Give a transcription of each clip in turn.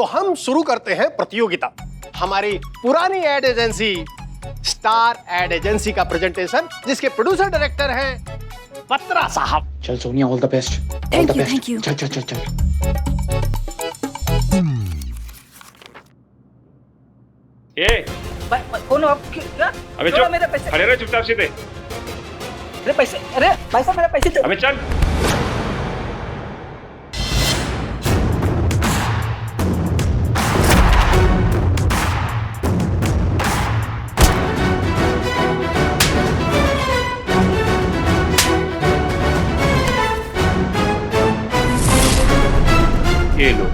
तो हम शुरू करते हैं प्रतियोगिता। हमारी पुरानी ad agency star ad agency का प्रेजेंटेशन, जिसके प्रोड्यूसर डायरेक्टर हैं बत्रा साहब। चल Sonia, all the best. Thank you. चल चल चल चल। ये कौन हो आप? क्या? अबे छोड़ो चुप, मेरे पैसे। खड़े रहो चुपचाप सीधे। अरे पैसे, अरे भाई साहब मेरे पैसे दो। अबे चल। ये लो।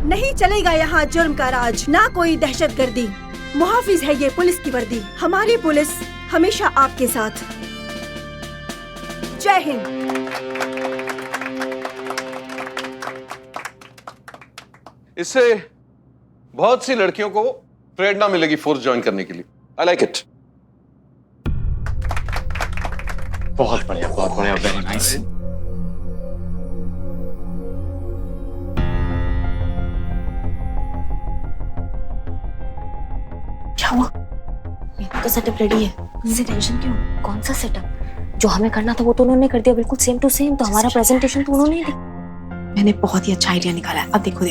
नहीं चलेगा यहाँ जुर्म का राज, ना कोई दहशतगर्दी। मुहाफिज है ये पुलिस की वर्दी, हमारी पुलिस हमेशा आपके साथ। जय हिंद। इससे बहुत सी लड़कियों को प्रेरणा मिलेगी फोर्स ज्वाइन करने के लिए। I like it. बहुत बढ़िया, वेरी नाइस। क्या हुआ? मेरा तो सेटअप रेडी है, मुझे टेंशन क्यों? कौन सा सेटअप? जो हमें करना था वो तो उन्होंने कर दिया, बिल्कुल सेम टू सेम। तो हमारा प्रेजेंटेशन तो उन्होंने ही दी। मैंने बहुत ही अच्छा आइडिया निकाला है। अब देखो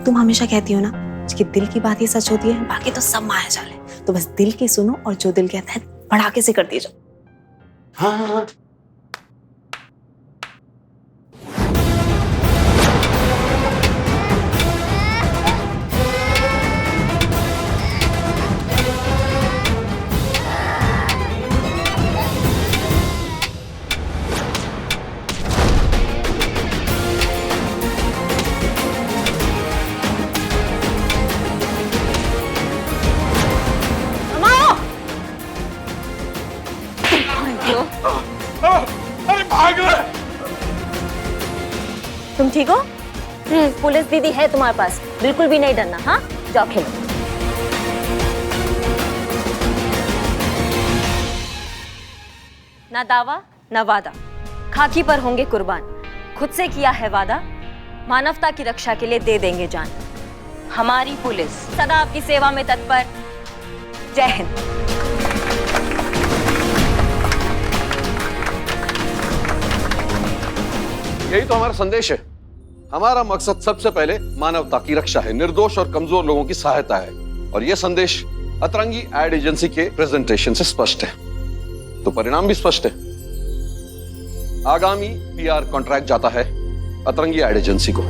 तुम हमेशा कहती हो ना कि दिल की बात ही सच होती है, बाकी तो सब माया जाल है। तो बस दिल की सुनो और जो दिल कहता है पड़ाके से कर दिए जाओ। हाँ। अरे भाग रहा है। तुम ठीक हो? पुलिस दीदी है तुम्हारे पास, बिल्कुल भी नहीं डरना। हाँ, जाओ खेलो। ना दावा ना वादा, खाकी पर होंगे कुर्बान। खुद से किया है वादा, मानवता की रक्षा के लिए दे देंगे जान। हमारी पुलिस सदा आपकी सेवा में तत्पर। जय हिंद। यही तो हमारा संदेश है। हमारा मकसद सबसे पहले मानवता की रक्षा है, निर्दोष और कमजोर लोगों की सहायता है। और यह संदेश अतरंगी एड एजेंसी के प्रेजेंटेशन से स्पष्ट है, तो परिणाम भी स्पष्ट है। आगामी पीआर कॉन्ट्रैक्ट जाता है अतरंगी एड एजेंसी को।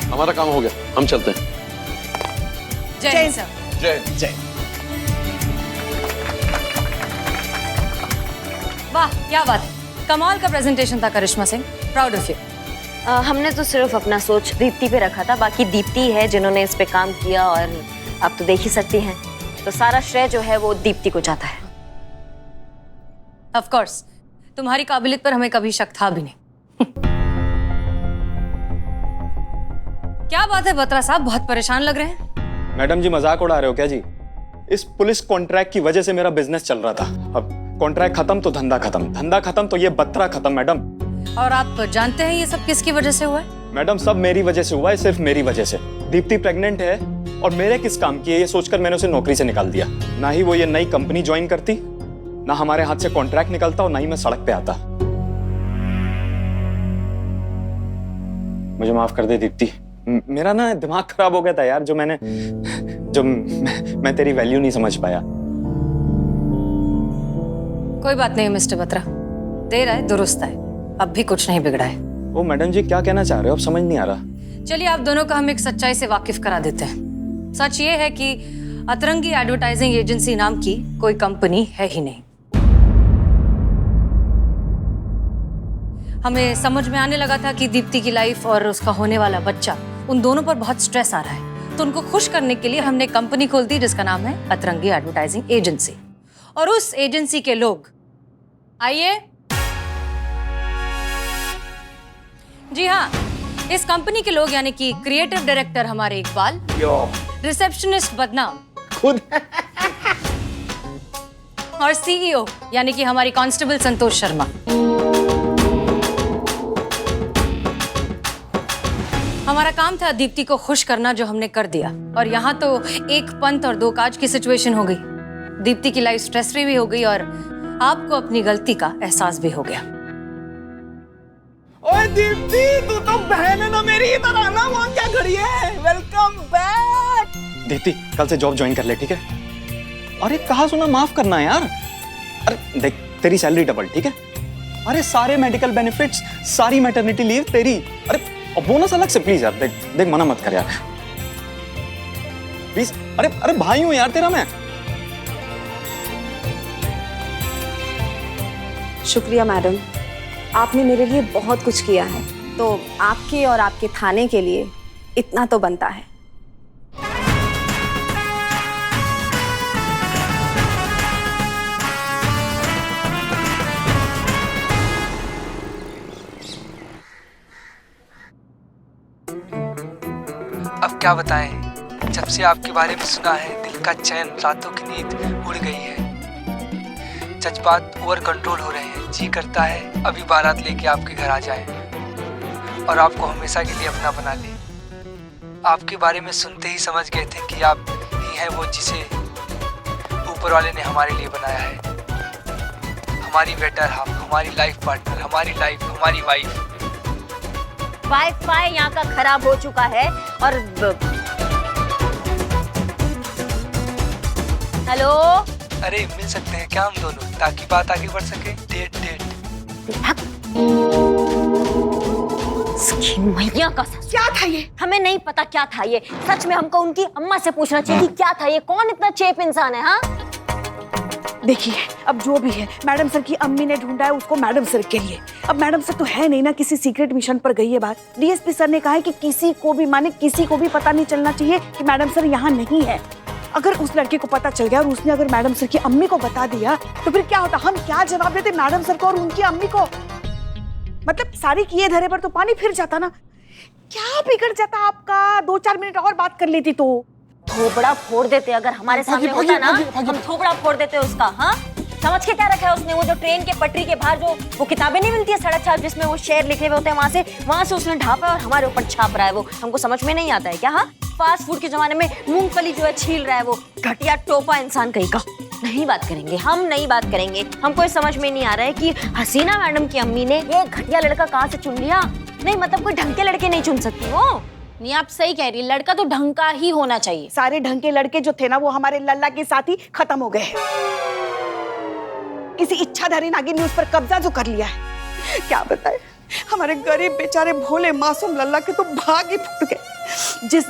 हमारा काम हो गया, हम चलते हैं। जय हिंद सर। जय जय। वाह, क्या बात है, कमाल का प्रेजेंटेशन था करिश्मा सिंह, प्राउड ऑफ यू। हमने तो सिर्फ अपना सोच दीप्ति पे रखा था, बाकी दीप्ति है जिन्होंने इस पे काम किया, और आप तो देख ही सकती हैं, तो सारा श्रेय जो है वो दीप्ति को जाता है। ऑफ कोर्स, तुम्हारी काबिलियत पर हमें कभी शक था भी नहीं। क्या बात है बत्रा साहब, बहुत परेशान लग रहे हैं। मैडम जी मजाक उड़ा रहे हो क्या जी? इस पुलिस कॉन्ट्रैक्ट की वजह से मेरा बिजनेस चल रहा था। अब कॉन्ट्रैक्ट खत्म तो धंधा खत्म, धंधा खत्म तो ये बत्रा खत्म मैडम। और आप जानते हैं ये सब किसकी वजह से हुआ है? मैडम सब मेरी वजह से हुआ है, सिर्फ मेरी वजह से। दीप्ति प्रेग्नेंट है और मेरे किस काम की है ये सोचकर मैंने उसे नौकरी से निकाल दिया। ना ही वो ये नई कंपनी ज्वाइन करती, ना हमारे हाथ से कॉन्ट्रैक्ट निकलता, और ना ही मैं सड़क पे आता। मुझे माफ कर दे दीप्ति, मेरा ना दिमाग खराब हो गया था यार, मैं तेरी वैल्यू नहीं समझ पाया। कोई बात नहीं मिस्टर बत्रा, देर है दुरुस्त है, अब भी कुछ नहीं बिगड़ा है। ओ मैडम जी क्या कहना चाह रहे हो, अब समझ नहीं आ रहा। चलिए आप दोनों का हम एक सच्चाई से वाकिफ करा देते हैं। सच ये है कि अतरंगी एडवर्टाइजिंग एजेंसी नाम की कोई कंपनी है ही नहीं। हमें समझ में आने लगा था कि दीप्ति की लाइफ और उसका होने वाला बच्चा, उन दोनों पर बहुत स्ट्रेस आ रहा है, तो उनको खुश करने के लिए हमने कंपनी खोल दी जिसका नाम है अतरंगी एडवर्टाइजिंग एजेंसी। और उस एजेंसी के लोग, आइए जी हाँ, इस कंपनी के लोग यानी कि क्रिएटिव डायरेक्टर हमारे इकबाल, रिसेप्शनिस्ट बदनाम, खुद और सीईओ यानी कि हमारी कांस्टेबल संतोष शर्मा। हमारा काम था दीप्ति को खुश करना, जो हमने कर दिया। और यहाँ तो एक पंथ और दो काज की सिचुएशन हो गई। दीप्ति की लाइफ स्ट्रेस फ्री भी हो गई और आपको अपनी गलती का एहसास भी हो गया। ओए दीप्ति, तू तो बहन है ना मेरी, इधर आना, वहाँ क्या खड़ी है? Welcome back. दीप्ति कल से जॉब ज्वाइन कर ले, ठीक है? अरे कहा सुना माफ करना यार। अरे देख तेरी सैलरी डबल, ठीक है? अरे सारे मेडिकल बेनिफिट्स, सारी मैटरनिटी लीव तेरी। अरे बोनस अलग से प्लीज यार। देख देख मना मत कर यार प्लीज। अरे अरे भाई हूं यार तेरा मैं। शुक्रिया मैडम, आपने मेरे लिए बहुत कुछ किया है, तो आपके और आपके थाने के लिए इतना तो बनता है। अब क्या बताएं, जब से आपके बारे में सुना है दिल का चैन, रातों की नींद उड़ गई है। जज्बात ओवर कंट्रोल हो रहे हैं, जी करता है अभी बारात लेके आपके घर आ जाए और आपको हमेशा के लिए अपना बना ले। आपके बारे में सुनते ही समझ गए थे कि आप ही हैं वो जिसे ऊपर वाले ने हमारे लिए बनाया है। हमारी बेटर हाफ, हमारी लाइफ पार्टनर, हमारी लाइफ, हमारी वाइफ। वाईफाई यहाँ का खराब हो चुका है और हेलो, अरे मिल सकते हैं क्या हम दोनों, ताकि बात आगे बढ़ सके? Date date. मैया का क्या था ये? हमें नहीं पता क्या था ये। सच में हमको उनकी अम्मा से पूछना चाहिए कि क्या था ये। कौन इतना चेप इंसान है? हाँ देखिए, अब जो भी है, मैडम सर की अम्मी ने ढूंढा है उसको मैडम सर के लिए। अब मैडम सर तो है नहीं ना, किसी सीक्रेट मिशन पर गई है बात। डीएसपी सर ने कहा है कि किसी को भी, माने किसी को भी पता नहीं चलना चाहिए कि मैडम सर यहाँ नहीं है। अगर उस लड़के को पता चल गया और उसने अगर मैडम सर की अम्मी को बता दिया तो फिर क्या होता? हम क्या जवाब देते मैडम सर को और उनकी अम्मी को? मतलब सारी किए धरे पर तो पानी फिर जाता ना। क्या बिगड़ जाता आपका? 2-4 मिनट और बात कर लेती तो। थोबड़ा फोड़ देते अगर हमारे सामने होता ना, हम थोबड़ा फोड़ देते उसका। हाँ, समझ के क्या रखा है उसने? वो जो ट्रेन के पटरी के बाहर जो वो किताबें नहीं मिलती है सड़क छाप, जिसमें वो शेर लिखे हुए होते हैं, वहां से उसने ढापा और हमारे ऊपर छाप रहा है। वो हमको समझ में नहीं आता है क्या? हाँ, फास्ट फूड के जमाने में मूंगफली जो है छील रहा है, वो घटिया टोपा इंसान कहीं का। नहीं बात करेंगे, हम नहीं बात करेंगे। हमको ये समझ में नहीं आ रहा है कि हसीना मैडम की अम्मी ने ये घटिया लड़का कहाँ से चुन लिया। नहीं मतलब कोई ढंग के लड़के नहीं चुन सकती वो। नहीं, आप सही कह रही है, लड़का तो ढंग का ही होना चाहिए। सारे ढंग के लड़के जो थे ना, वो हमारे लल्ला के साथ ही खत्म हो गए हैं। किसी इच्छाधारी नागिन ने उस पर कब्जा जो कर लिया है, क्या बताए। हमारे गरीब बेचारे भोले मासूम लल्ला के तो भाग ही फूट गए। जिस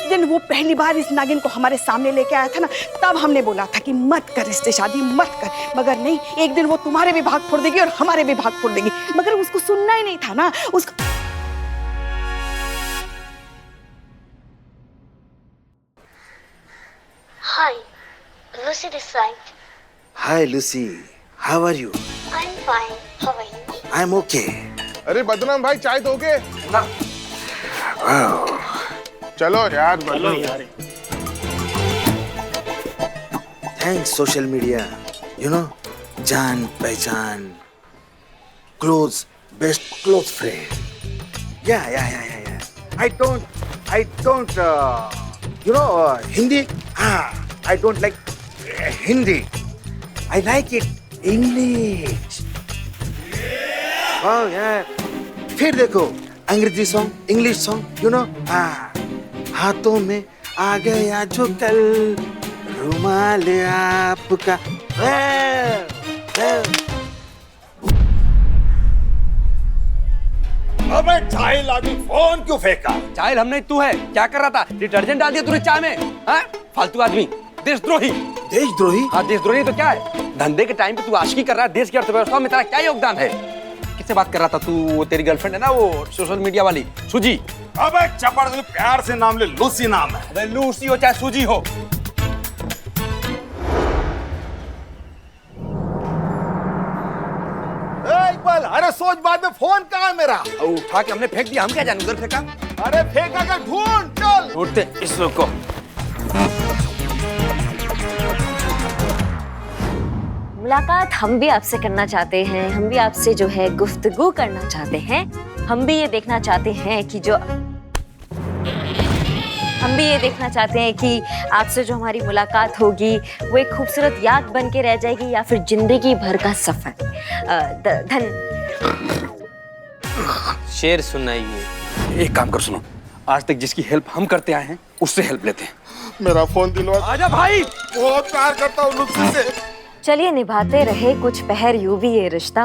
दिन वो पहली बार इस नागिन को हमारे सामने लेके आया था ना, तब हमने बोला था कि मत कर इससे शादी, मत कर। मगर नहीं, एक दिन वो तुम्हारे भी भाग फोड़ देगी और हमारे भी भाग फोड़ देगी। मगर उसको सुनना ही नहीं था ना उसको। Hi, Lucy this side. Hi Lucy, how are you? I'm fine. How are you? I'm okay. अरे बदनाम भाई, चाय दोगे? चलो यार, चलो यार। Thanks social media. You know, जान पहचान, close, best close friend. Yeah. I don't. You know, Hindi. I don't like Hindi. I like it English. Oh yeah. फिर देखो अंग्रेजी song, English song, you know. हाथों में आ गया जो कल रुमाल आपका। अबे चाइल, अभी फोन क्यों फेंका? चाइल हमने, तू है क्या कर रहा था? डिटर्जेंट डाल दिया तूने चाय में? हाँ, फालतू आदमी, देशद्रोही। देशद्रोही? हाँ, देशद्रोही तो क्या है? धंधे के टाइम पे तू आशिकी कर रहा है, देश की अर्थव्यवस्था में तेरा क्या योगदान है? किससे बात कर रहा था तू? वो तेरी गर्लफ्रेंड है ना, वो सोशल मीडिया वाली सूजी। अबे चपड़, प्यार से नाम ले, लूसी नाम है। अबे लूसी हो चाहे सूजी हो। इकबाल, अरे सोच बाद में फोन कहाँ है मेरा? उठा के हमने फेंक दिया, हम क्या जाने उधर फेंका। अरे फेंका क्या? ढूंढ, चल ढूंढते इस लोग को। मुलाकात हम भी आपसे करना चाहते हैं, हम भी आपसे जो है गुफ्तगू करना चाहते हैं। हम भी ये देखना चाहते हैं कि आपसे जो हमारी मुलाकात होगी वो एक खूबसूरत याद बन के रह जाएगी या फिर जिंदगी भर का सफर। शेर सुनाइए। एक काम कर सुनो, आज तक जिसकी हेल्प हम करते आए हैं उससे हेल्प लेते हैं। मेरा फोन दिलवा। आजा भाई। बहुत प्यार करता हूँ लुत्फी से। चलिए निभाते रहे कुछ पहर यूं भी ये रिश्ता,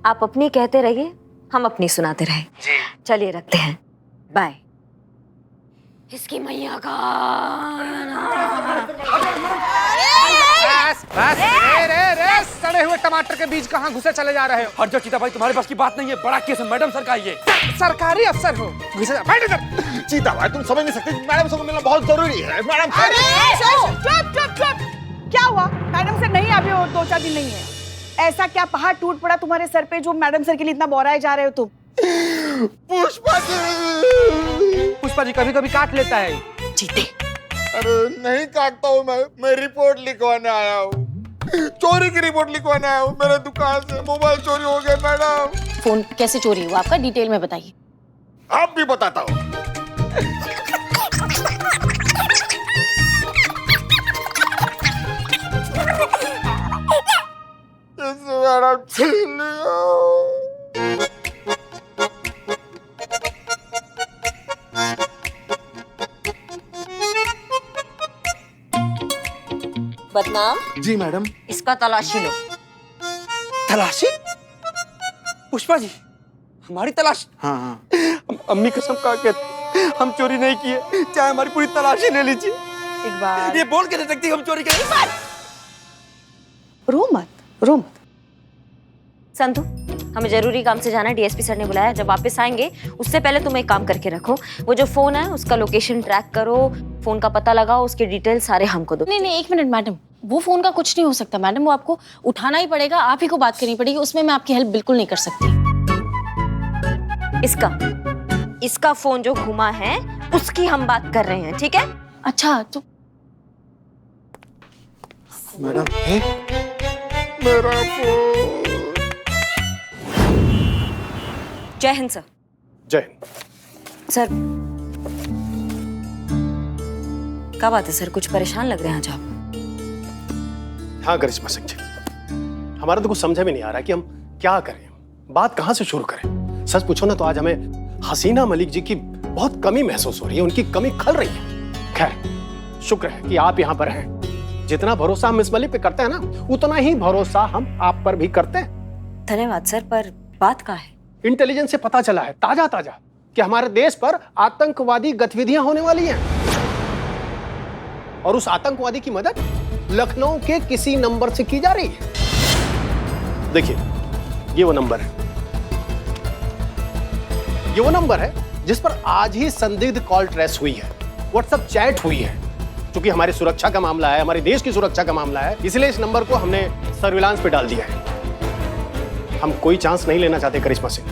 आप अपनी कहते रहिए हम अपनी सुनाते रहे। जी चलिए रखते हैं, बाय। इसकी मैया का सड़े हुए टमाटर के बीज कहाँ घुसे चले जा रहे हो? हट जाओ चीता भाई, तुम्हारे पास की बात नहीं है। बड़ा केस है, मैडम सर का ये। सरकारी अफसर हो, घुसे जा। बैठ इधर। चीता भाई तुम समझ नहीं सकते, मैडम से मिलना बहुत जरूरी है। मैडम चुप। क्या हुआ? मैडम सर नहीं अभी और 2-4 दिन नहीं है। ऐसा क्या पहाड़ टूट पड़ा तुम्हारे सर पे जो मैडम सर के लिए इतना बौराए जा रहे हो तुम? पुष्पा जी कभी कभी काट लेता है। जीते। अरे नहीं काटता हूँ मैं रिपोर्ट लिखवाने आया हूँ। चोरी की रिपोर्ट लिखवाने आया हूँ। मेरे दुकान से मोबाइल चोरी हो गया मैडम। फोन कैसे चोरी हुआ आपका, डिटेल में बताइए। आप भी बताता हूँ। मैडम छीन लिया। बदनाम जी मैडम। इसका तलाशी लो। तलाशी? पुष्पा जी हमारी तलाश? हाँ। अम्मी कसम खा के हम चोरी नहीं किए, चाहे हमारी पूरी तलाशी ले लीजिए। एक बार ये बोल के नहीं सकती हम चोरी करें। रो मत। संतु, हमें जरूरी काम से जाना है, डीएसपी सर ने बुलाया। जब वापस आएंगे उससे पहले तुम एक काम करके रखो, वो जो फोन है उसका लोकेशन ट्रैक करो, फोन का पता लगाओ, उसके डिटेल सारे हमको दो। नहीं 1 मिनट मैडम, वो फोन का कुछ नहीं हो सकता मैडम, वो आपको उठाना ही पड़ेगा, आप ही को बात करनी पड़ेगी, उसमें मैं आपकी हेल्प बिल्कुल नहीं कर सकती। इसका फोन जो घुमा है उसकी हम बात कर रहे हैं, ठीक है? अच्छा तो मैडम मेरा फोन। जय हिंद सर। जय हिंद। सर क्या बात है सर, कुछ परेशान लग रहे हैं आज आप? हाँ करिश्मा सिंह जी, हमारा तो कुछ समझ में नहीं आ रहा कि हम क्या करें, बात कहां से शुरू करें। सच पूछो ना तो आज हमें हसीना मलिक जी की बहुत कमी महसूस हो रही है, उनकी कमी खल रही है। खैर शुक्र है कि आप यहाँ पर हैं। जितना भरोसा हम मिस मलिक पे करते हैं ना, उतना ही भरोसा हम आप पर भी करते हैं। धन्यवाद सर, पर बात क्या है? इंटेलिजेंस से पता चला है ताजा कि हमारे देश पर आतंकवादी गतिविधियां होने वाली हैं, और उस आतंकवादी की मदद लखनऊ के किसी नंबर से की जा रही है। देखिए ये वो नंबर है, जिस पर आज ही संदिग्ध कॉल ट्रेस हुई है, व्हाट्सएप चैट हुई है। क्योंकि हमारी सुरक्षा का मामला है, हमारे देश की सुरक्षा का मामला है, इसलिए इस नंबर को हमने सर्विलांस पे डाल दिया है। हम कोई चांस नहीं लेना चाहते करिश्मा सिंह,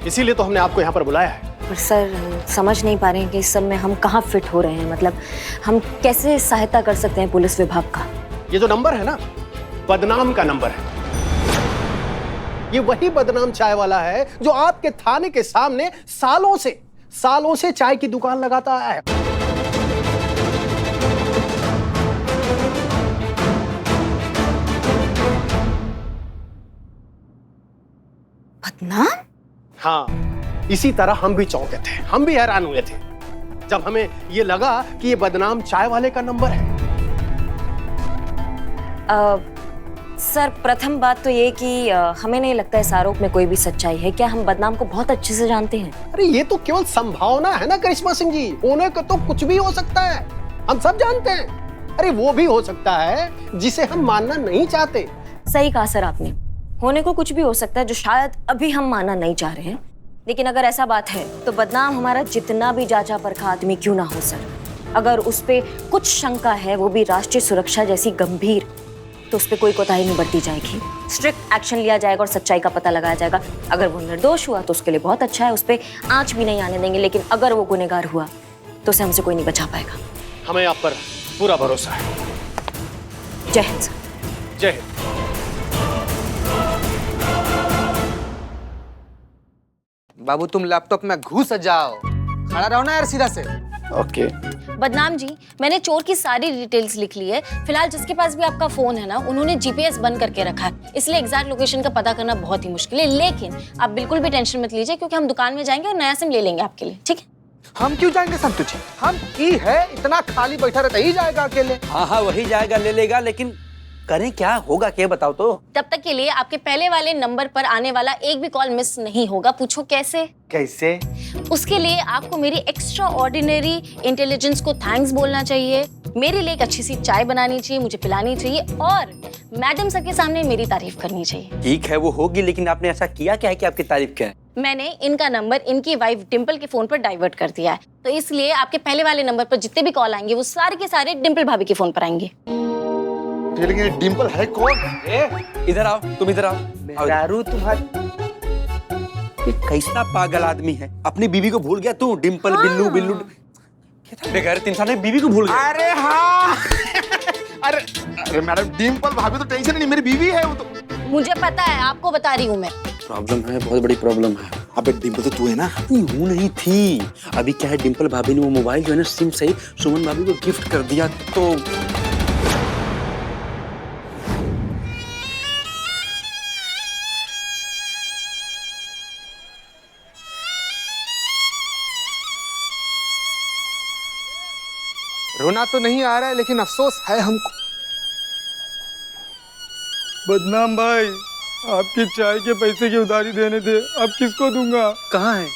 इसीलिए तो हमने आपको यहाँ पर बुलाया है। पर सर समझ नहीं पा रहे हैं कि इस सब में हम कहाँ फिट हो रहे हैं, मतलब हम कैसे सहायता कर सकते हैं पुलिस विभाग का? ये जो नंबर है ना, बदनाम का नंबर है। ये वही बदनाम चाय वाला है जो आपके थाने के सामने सालों से चाय की दुकान लगाता है। बदनाम? हाँ, इसी तरह हम भी चौंके थे, हम भी हैरान हुए थे जब हमें ये लगा कि ये बदनाम चाय वाले का नंबर है। सर प्रथम बात तो ये कि हमें नहीं लगता इस आरोप में कोई भी सच्चाई है। क्या हम बदनाम को बहुत अच्छे से जानते हैं? अरे ये तो केवल संभावना है ना करिश्मा सिंह जी, होने को तो कुछ भी हो सकता है, हम सब जानते हैं। अरे वो भी हो सकता है जिसे हम मानना नहीं चाहते। सही कहा सर आपने, होने को कुछ भी हो सकता है जो शायद अभी हम मानना नहीं चाह रहे हैं। लेकिन अगर ऐसा बात है तो बदनाम हमारा जितना भी जांचा परखा आदमी क्यों ना हो सर, अगर उस पे कुछ शंका है, वो भी राष्ट्रीय सुरक्षा जैसी गंभीर, तो उस पे कोई कोताही नहीं बरती जाएगी, स्ट्रिक्ट एक्शन लिया जाएगा और सच्चाई का पता लगाया जाएगा। अगर वो निर्दोष हुआ तो उसके लिए बहुत अच्छा है, उस पे आंच भी नहीं आने देंगे। लेकिन अगर वो गुनहगार हुआ तो उसे हमसे कोई नहीं बचा पाएगा। हमें आप पर पूरा भरोसा है। जय हिंद सर। जय हिंद। बाबू तुम लैपटॉप में घुस जाओ, खड़ा रहो ना यार सीधा से। ओके। बदनाम जी, मैंने चोर की सारी डिटेल्स लिख ली है। फिलहाल जिसके पास भी आपका फोन है ना, उन्होंने जीपीएस बंद करके रखा है, इसलिए एग्जैक्ट लोकेशन का पता करना बहुत ही मुश्किल है। लेकिन आप बिल्कुल भी टेंशन मत लीजिए, क्योंकि हम दुकान में जाएंगे और नया सिम ले लेंगे आपके लिए, ठीक है? हम क्यों जाएंगे सब तुझे? हम की है इतना खाली बैठा रहता ही जाएगा अकेले। हाँ हाँ वही जाएगा, ले लेगा, लेकिन करें क्या, होगा क्या बताओ तो। तब तक के लिए आपके पहले वाले नंबर पर आने वाला एक भी कॉल मिस नहीं होगा। पूछो कैसे? कैसे? उसके लिए आपको मेरी एक्स्ट्रा ऑर्डिनरी इंटेलिजेंस को थैंक्स बोलना चाहिए, मेरे लिए एक अच्छी सी चाय बनानी चाहिए, मुझे पिलानी चाहिए और मैडम सर के सामने मेरी तारीफ करनी चाहिए। ठीक है वो होगी, लेकिन आपने ऐसा किया क्या है कि आपकी तारीफ क्या है? मैंने इनका नंबर इनकी वाइफ डिम्पल के फोन पर डाइवर्ट कर दिया है, तो इसलिए आपके पहले वाले नंबर पर जितने भी कॉल आएंगे वो सारे के सारे डिम्पल भाभी के फोन पर आएंगे। लेकिन ये डिम्पल है कौन? इधर आओ, तुम इधर आओ। दारू तुम्हारी, ये कैसा पागल आदमी है, अपनी बीवी को भूल गया तू? डिम्पल बिल्लू बिल्लू बेगैरत इंसान है, बीवी को भूल गया। अरे हाँ अरे मैडम डिम्पल भाभी तो टेंशन नहीं, मेरी बीवी है वो तो। मुझे पता है, आपको बता रही हूँ मैं। प्रॉब्लम है, बहुत बड़ी प्रॉब्लम है। अबे डिम्पल तो तू है ना? नहीं, वो नहीं थी। अभी क्या है, डिम्पल भाभी ने वो मोबाइल जो है ना सिम सही सुमन भाभी को गिफ्ट कर दिया, तो रोना तो नहीं आ रहा है, लेकिन अफसोस है हमको। बदनाम भाई, आपकी चाय के पैसे की उधारी देने थे, अब किसको दूंगा? कहाँ है?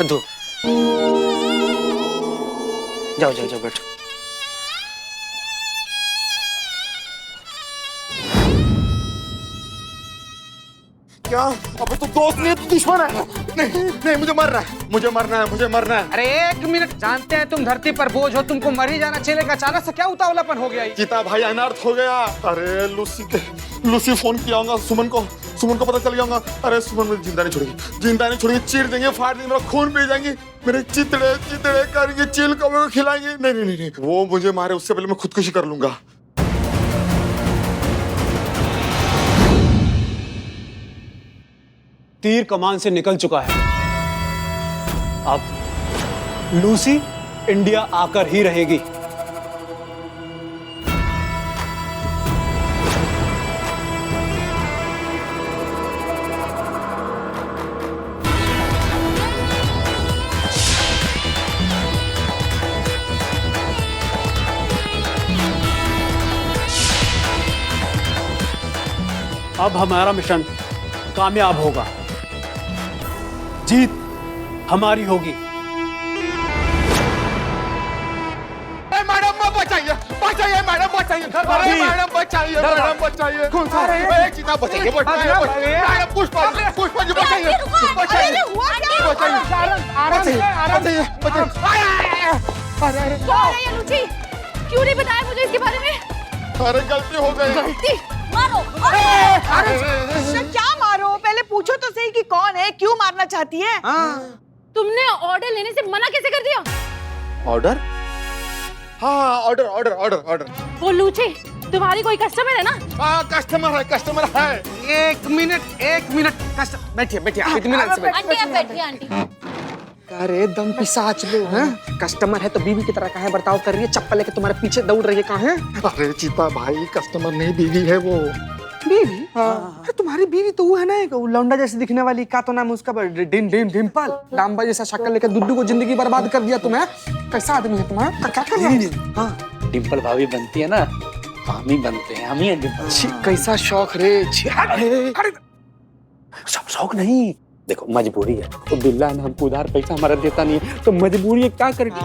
दो। जाओ जाओ जाओ बैठो। क्या? अब तो दोस्त नहीं तो दुश्मन है। नहीं नहीं, मुझे मरना है, मुझे मरना है, मुझे मरना है। अरे एक मिनट, जानते हैं तुम धरती पर बोझ हो, तुमको मर ही जाना चाहिए, अचानक से क्या उतावलापन हो गया? गीता भाई अनर्थ हो गया। अरे लूसी फोन किया होगा सुमन को पता चल गया होगा। अरे सुमन मुझे जिंदा नहीं छोड़ेगी, चीर देंगे, फाड़ देंगे, मेरा खून पी जाएंगे, मेरे चितड़े करेंगे, चील कौवे को खिलाएंगे। नहीं, वो मुझे मारे उससे पहले मैं खुदकुशी कर लूंगा। तीर कमान से निकल चुका है, अब लूसी इंडिया आकर ही रहेगी। अब हमारा मिशन कामयाब होगा, जीत हमारी होगी। मैडम बचाइए, मैडम बचाइए, मैडम बचाइए। कौन सा? चीता बचाइए, मैडम पुष्पा जी बचाइए। क्यों नहीं बताया मुझे इसके बारे में? अरे गलती हो गई। गलती? मारो। क्या मारो? पहले पूछो तो सही कि कौन है, क्यों मारना चाहती है? तुमने ऑर्डर लेने से मना कैसे कर दिया? ऑर्डर? हाँ ऑर्डर। वो लूचे, तुम्हारी कोई कस्टमर है ना? हाँ कस्टमर है। एक मिनट बैठिए बैठिए आंटी। अरे दम पिसाच लो हैं? कस्टमर है तो बीवी की तरह काहे बर्ताव कर रही है? चप्पल लेके तुम्हारे पीछे दौड़ रही है, कहाँ है? अरे चीता भाई, कस्टमर नहीं बीवी है वो। बीवी? हाँ। तुम्हारी बीवी तो वो है ना, एक लौंडा जैसे दिखने वाली, क्या तो नाम है उसका? डिम्पल। डांबा जैसा शक्ल लेकर दुड्डू को जिंदगी बर्बाद कर दिया तुम्हें। कैसा आदमी है तुम्हारा? क्या कर रहा है? हाँ डिम्पल भाभी बनती है ना, हम ही बनते हैं, हम ही हैं डिम्पल। कैसा शौक रे। शौक नहीं, देखो मजबूरी है, तो बिल्ला है ना, हमको उधार पैसा हमारा देता नहीं है, तो मजबूरी है, क्या करेंगे?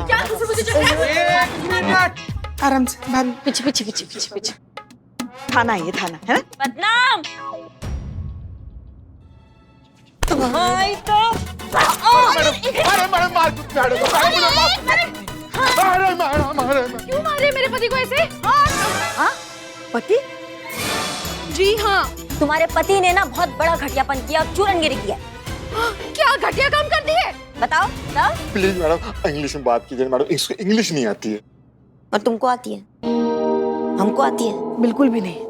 आराम से भाभी, पीछे। थाना है ना? बदनाम। भाई तो क्यों मारे मेरे पति को ऐसे? पति? जी हाँ, तुम्हारे पति ने ना बहुत बड़ा घटियापन किया, चूरनगिरी किया। क्या घटिया काम कर दिए? बताओ। प्लीज मैडम इंग्लिश में बात कीजिए मैडम, इसको इंग्लिश नहीं आती है। और तुमको आती है? हमको आती है? बिल्कुल भी नहीं।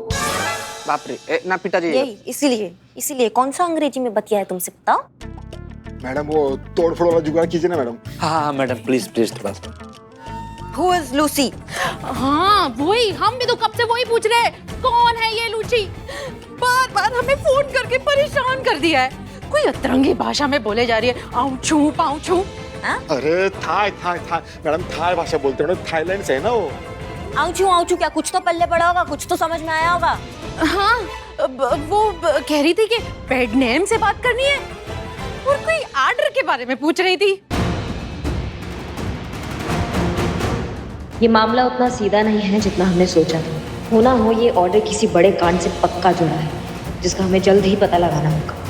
बाप रे, ना पिताजी। यही इसीलिए कौन सा अंग्रेजी में बतिया है तुमसे, बताओ। मैडम वो तोड़ फोड़ वाला जुगाड़ कीजिए ना मैडम। हाँ मैडम प्लीज प्लीज थोड़ा सा। Who is Lucy? हाँ वही, हम भी तो कब से वही पूछ रहे हैं, कौन है ये लूची? बार बार हमें फोन करके परेशान कर दिया है। कोई अतरंगी भाषा में बोले जा रही है, आऊं छू पाऊं छू। अरे Thai Thai Thai madam, Thai भाषा बोलते हैं ना, थाईलैंड से है ना वो। आऊं क्या कुछ तो पल्ले पड़ा होगा, कुछ तो समझ में आया होगा। हाँ वो कह रही थी कि पेट नेम से बात करनी है और कोई ऑर्डर के बारे में पूछ रही थी। ये मामला उतना सीधा नहीं है जितना हमने सोचा था। होना हो ये ऑर्डर किसी बड़े कांड से पक्का जुड़ा है, जिसका हमें जल्द ही पता लगाना होगा।